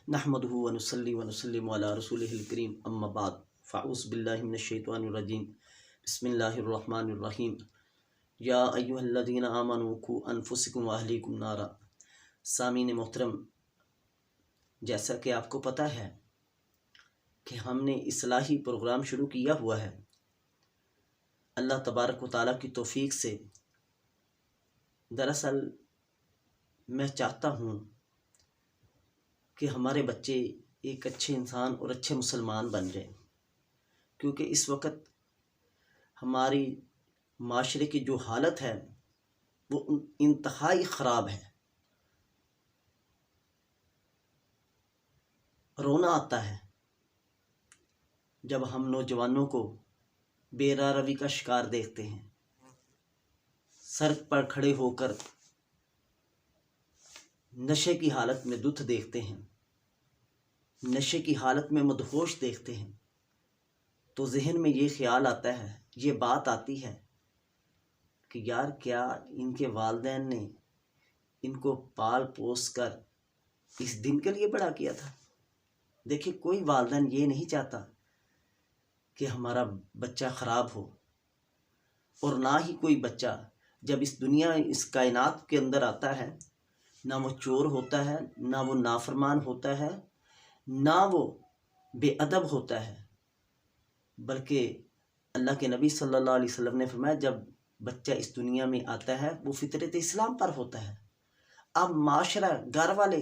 नहमदुहु व नुसल्ली व नुसल्लिमु अला रसूलिहिल करीम अम्मा बाद फ़अऊज़ु बिल्लाहि मिनश शैतानिर रजीम बिस्मिल्लाहिर रहमानिर रहीम या अय्युहल्लज़ीना आमनू क़ू अनफुसकुम व अहलीकुम नारा। सामीन मोहतरम, जैसा कि आपको पता है कि हमने इस्लाही प्रोग्राम शुरू किया हुआ है। अल्लाह तबारक व तआला की तौफ़ीक से दरअसल मैं चाहता हूँ कि हमारे बच्चे एक अच्छे इंसान और अच्छे मुसलमान बन जाएं, क्योंकि इस वक्त हमारी माशरे की जो हालत है वो इंतहाई ख़राब है। रोना आता है जब हम नौजवानों को बेरारवी का शिकार देखते हैं, सड़क पर खड़े होकर नशे की हालत में दुख देखते हैं, नशे की हालत में मदहोश देखते हैं, तो जहन में ये ख्याल आता है, ये बात आती है कि यार क्या इनके वालिदैन ने इनको पाल पोस कर इस दिन के लिए बड़ा किया था। देखिए, कोई वालिदैन ये नहीं चाहता कि हमारा बच्चा ख़राब हो, और ना ही कोई बच्चा जब इस दुनिया इस कायनात के अंदर आता है, ना वो चोर होता है, ना वो नाफरमान होता है, ना वो बेअदब होता है, बल्कि अल्लाह के नबी सल्लल्लाहु अलैहि वसल्लम ने फरमाया जब बच्चा इस दुनिया में आता है वो फितरत इस्लाम पर होता है। अब माशरा घर वाले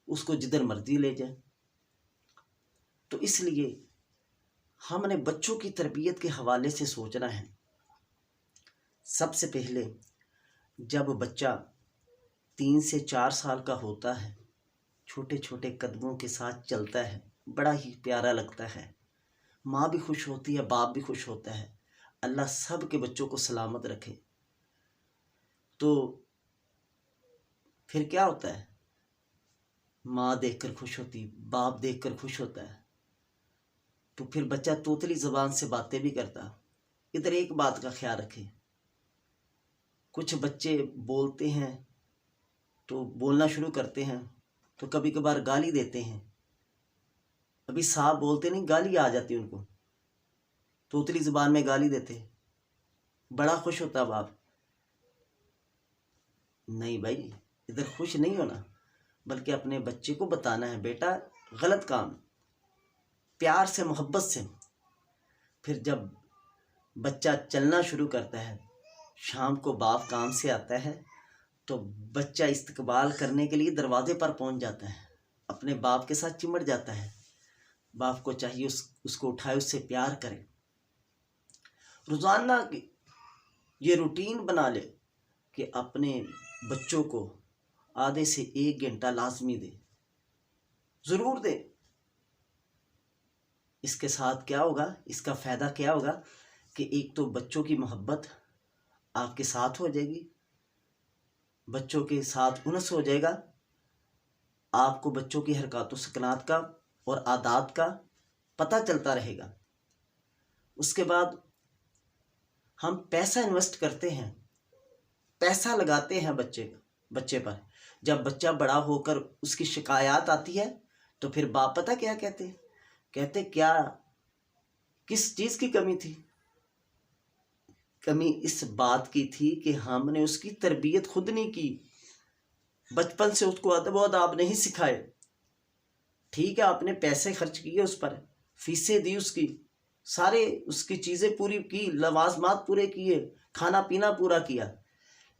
उसको जिधर मर्जी ले जाए। तो इसलिए हमने बच्चों की तरबियत के हवाले से सोचना है। सबसे पहले जब बच्चा 3 से 4 साल का होता है, छोटे छोटे कदमों के साथ चलता है, बड़ा ही प्यारा लगता है। माँ भी खुश होती है, बाप भी खुश होता है। अल्लाह सब के बच्चों को सलामत रखे। तो फिर क्या होता है, माँ देखकर खुश होती, बाप देखकर खुश होता है, तो फिर बच्चा तोतली ज़बान से बातें भी करता। इधर एक बात का ख्याल रखें, कुछ बच्चे बोलते हैं तो बोलना शुरू करते हैं तो कभी कभार गाली देते हैं। अभी साफ बोलते नहीं, गाली आ जाती उनको, तोतली ज़बान में गाली देते, बड़ा खुश होता बाप। नहीं भाई, इधर खुश नहीं होना, बल्कि अपने बच्चे को बताना है बेटा गलत काम, प्यार से मोहब्बत से। फिर जब बच्चा चलना शुरू करता है, शाम को बाप काम से आता है तो बच्चा इस्तकबाल करने के लिए दरवाजे पर पहुंच जाता है, अपने बाप के साथ चिमट जाता है। बाप को चाहिए उसको उठाए, उससे प्यार करे। रोज़ाना की ये रूटीन बना ले कि अपने बच्चों को आधे से 1 घंटा लाजमी दे, ज़रूर दे। इसके साथ क्या होगा, इसका फ़ायदा क्या होगा कि एक तो बच्चों की मोहब्बत आपके साथ हो जाएगी, बच्चों के साथ उनस हो जाएगा, आपको बच्चों की हरकत सकनात का और आदात का पता चलता रहेगा। उसके बाद हम पैसा इन्वेस्ट करते हैं, पैसा लगाते हैं बच्चे पर। जब बच्चा बड़ा होकर उसकी शिकायत आती है तो फिर बाप पता क्या कहते क्या किस चीज़ की कमी थी? कमी इस बात की थी कि हमने उसकी तरबियत खुद नहीं की, बचपन से उसको अदब और आदाब नहीं सिखाए। ठीक है, आपने पैसे खर्च किए उस पर, फीसें दी उसकी, सारे उसकी चीज़ें पूरी की, लवाजमात पूरे किए, खाना पीना पूरा किया,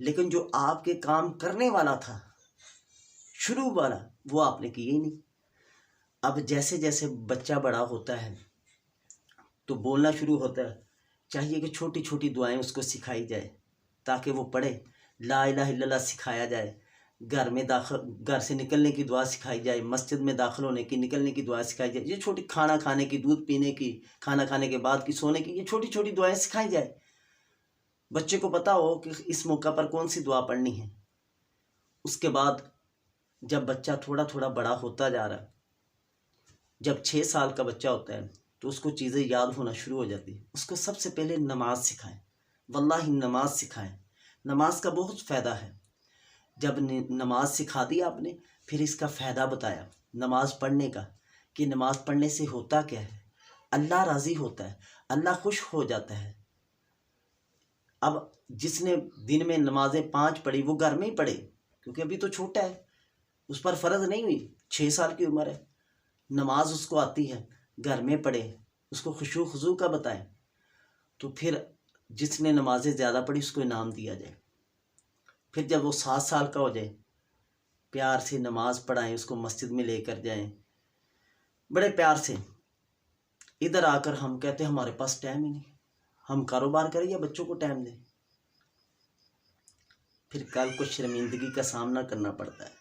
लेकिन जो आपके काम करने वाला था, शुरू वाला, वो आपने किए ही नहीं। अब जैसे जैसे बच्चा बड़ा होता है तो बोलना शुरू होता है, चाहिए कि छोटी छोटी दुआएं उसको सिखाई जाए ताकि वो पढ़े। ला इलाहा इल्लल्लाह सिखाया जाए, घर से निकलने की दुआ सिखाई जाए, मस्जिद में दाखिल होने की, निकलने की दुआ सिखाई जाए, ये छोटी, खाना खाने की, दूध पीने की, खाना खाने के बाद की, सोने की, ये छोटी छोटी दुआएं सिखाई जाए। बच्चे को पता हो कि इस मौका पर कौन सी दुआ पढ़नी है। उसके बाद जब बच्चा थोड़ा थोड़ा बड़ा होता जा रहा है, जब 6 साल का बच्चा होता है तो उसको चीज़ें याद होना शुरू हो जाती है। उसको सबसे पहले नमाज सिखाएं, वल्लाही नमाज सिखाएं। नमाज का बहुत फ़ायदा है। जब नमाज सिखा दी आपने, फिर इसका फ़ायदा बताया नमाज़ पढ़ने का, कि नमाज़ पढ़ने से होता क्या है, अल्लाह राज़ी होता है, अल्लाह खुश हो जाता है। अब जिसने दिन में नमाज़ें 5 पढ़ी वो घर में ही पढ़े, क्योंकि अभी तो छोटा है, उस पर फ़र्ज़ नहीं हुई, 6 साल की उम्र है, नमाज उसको आती है, घर में पढ़े, उसको खुशू खुजू का बताएं। तो फिर जिसने नमाजें ज़्यादा पढ़ी उसको इनाम दिया जाए। फिर जब वो 7 साल का हो जाए, प्यार से नमाज पढ़ाएं, उसको मस्जिद में लेकर जाएं, बड़े प्यार से। इधर आकर हम कहते हैं हमारे पास टाइम ही नहीं, हम कारोबार करें या बच्चों को टाइम दें। फिर कल को शर्मिंदगी का सामना करना पड़ता है।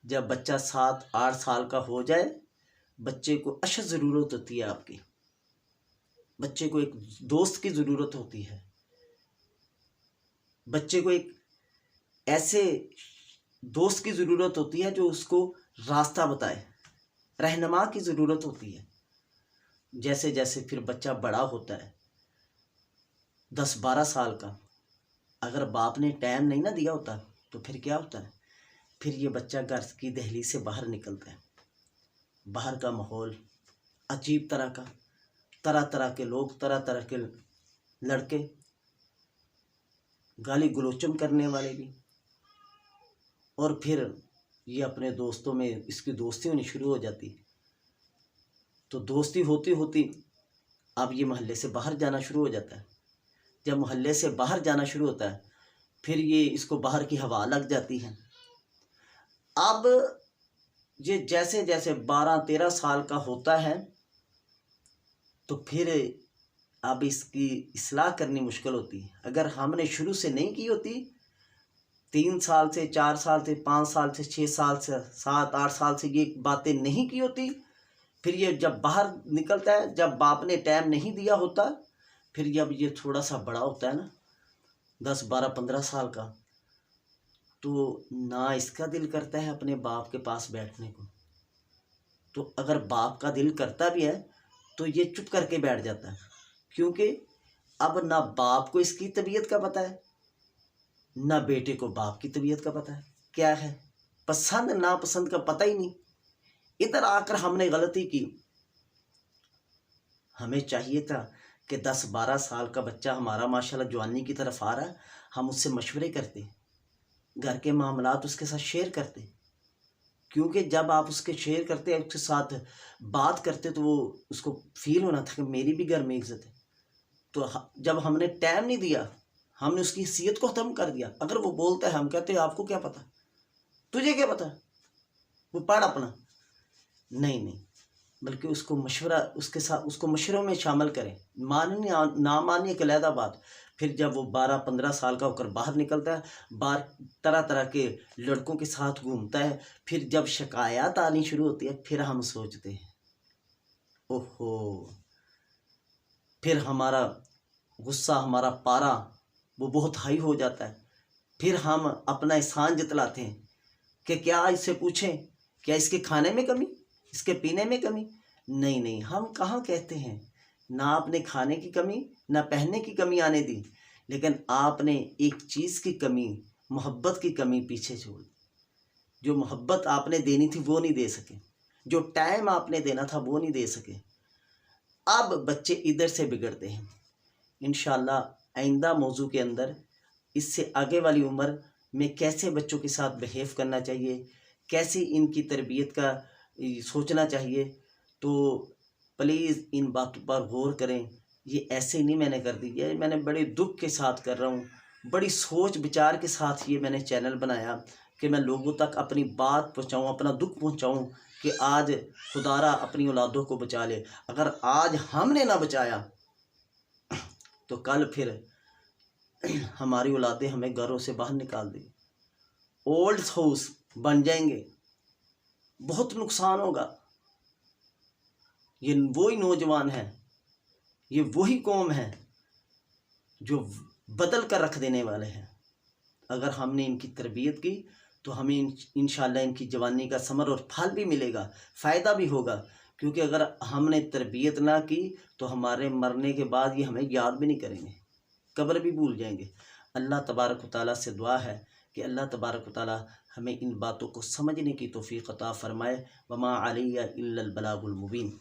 जब बच्चा 7-8 साल का हो जाए, बच्चे को अशद ज़रूरत होती है आपकी, बच्चे को एक दोस्त की ज़रूरत होती है, बच्चे को एक ऐसे दोस्त की ज़रूरत होती है जो उसको रास्ता बताए, रहनुमा की ज़रूरत होती है। जैसे जैसे फिर बच्चा बड़ा होता है, 10-12 साल का, अगर बाप ने टाइम नहीं ना दिया होता तो फिर क्या होता है, फिर ये बच्चा घर की दहलीज से बाहर निकलता है। बाहर का माहौल अजीब तरह तरह के लोग, तरह तरह के लड़के, गाली गलोचन करने वाले भी, और फिर ये अपने दोस्तों में इसकी दोस्ती होनी शुरू हो जाती। तो दोस्ती होती होती अब ये मोहल्ले से बाहर जाना शुरू हो जाता है। जब मोहल्ले से बाहर जाना शुरू होता है, फिर ये इसको बाहर की हवा लग जाती है। अब ये जैसे जैसे 12-13 साल का होता है, तो फिर अब इसकी इस्लाह करनी मुश्किल होती है। अगर हमने शुरू से नहीं की होती, 3 साल से, 4 साल से, 5 साल से, 6 साल से, 7-8 साल से ये बातें नहीं की होती, फिर ये जब बाहर निकलता है, जब बाप ने टाइम नहीं दिया होता, फिर जब ये थोड़ा सा बड़ा होता है ना, 10, 12, 15 साल का, तो ना इसका दिल करता है अपने बाप के पास बैठने को। तो अगर बाप का दिल करता भी है तो ये चुप करके बैठ जाता है, क्योंकि अब ना बाप को इसकी तबीयत का पता है, ना बेटे को बाप की तबीयत का पता है, क्या है पसंद नापसंद का पता ही नहीं। इधर आकर हमने गलती की। हमें चाहिए था कि 10-12 साल का बच्चा हमारा माशाल्लाह जवानी की तरफ आ रहा है, हम उससे मशवरे करते, घर के मामलात उसके साथ शेयर करते, क्योंकि जब आप उसके शेयर करते हैं, उसके साथ बात करते, तो वो उसको फील होना था कि मेरी भी घर में इज्जत है। तो जब हमने टाइम नहीं दिया, हमने उसकी हैसियत को ख़त्म कर दिया। अगर वो बोलता है, हम कहते हैं आपको क्या पता, तुझे क्या पता, वो पढ़ अपना। नहीं नहीं, बल्कि उसको मशवरा, उसके साथ उसको मशवरों में शामिल करें। माननी ना मानिए एक अलहदा बात। फिर जब वो 12-15 साल का होकर बाहर निकलता है, बाहर तरह तरह के लड़कों के साथ घूमता है, फिर जब शिकायत आनी शुरू होती है, फिर हम सोचते हैं ओहो, फिर हमारा गुस्सा, हमारा पारा वो बहुत हाई हो जाता है। फिर हम अपना एहसान जतलाते हैं कि क्या इससे पूछें, क्या इसके खाने में कमी, इसके पीने में कमी। नहीं नहीं, हम कहाँ कहते हैं, ना आपने खाने की कमी ना पहनने की कमी आने दी, लेकिन आपने एक चीज़ की कमी, मोहब्बत की कमी पीछे छोड़ दी। जो मोहब्बत आपने देनी थी वो नहीं दे सके, जो टाइम आपने देना था वो नहीं दे सके। अब बच्चे इधर से बिगड़ते हैं। इंशाल्लाह आइंदा मौजू के अंदर इससे आगे वाली उम्र में कैसे बच्चों के साथ बिहेव करना चाहिए, कैसे इनकी तरबियत का सोचना चाहिए, तो प्लीज़ इन बातों पर गौर करें। ये ऐसे नहीं मैंने कर दी, ये मैंने बड़े दुख के साथ कर रहा हूँ, बड़ी सोच विचार के साथ ये मैंने चैनल बनाया कि मैं लोगों तक अपनी बात पहुँचाऊँ, अपना दुख पहुँचाऊँ कि आज खुदारा अपनी औलादों को बचा ले। अगर आज हमने ना बचाया तो कल फिर हमारी औलादें हमें घरों से बाहर निकाल देंगी, ओल्ड हाउस बन जाएंगे, बहुत नुकसान होगा। ये वही नौजवान है, ये वही कौम है जो बदल कर रख देने वाले हैं। अगर हमने इनकी तरबियत की तो हमें इंशाल्लाह इनकी जवानी का समर और फल भी मिलेगा, फ़ायदा भी होगा। क्योंकि अगर हमने तरबियत ना की तो हमारे मरने के बाद ये हमें याद भी नहीं करेंगे, कब्र भी भूल जाएंगे। अल्लाह तबारक व तआला से दुआ है कि अल्लाह तबारक व तआला हमें इन बातों को समझने की तौफीक अता फ़रमाए। वमा अलैया इल्लल बलागुल मुबीन।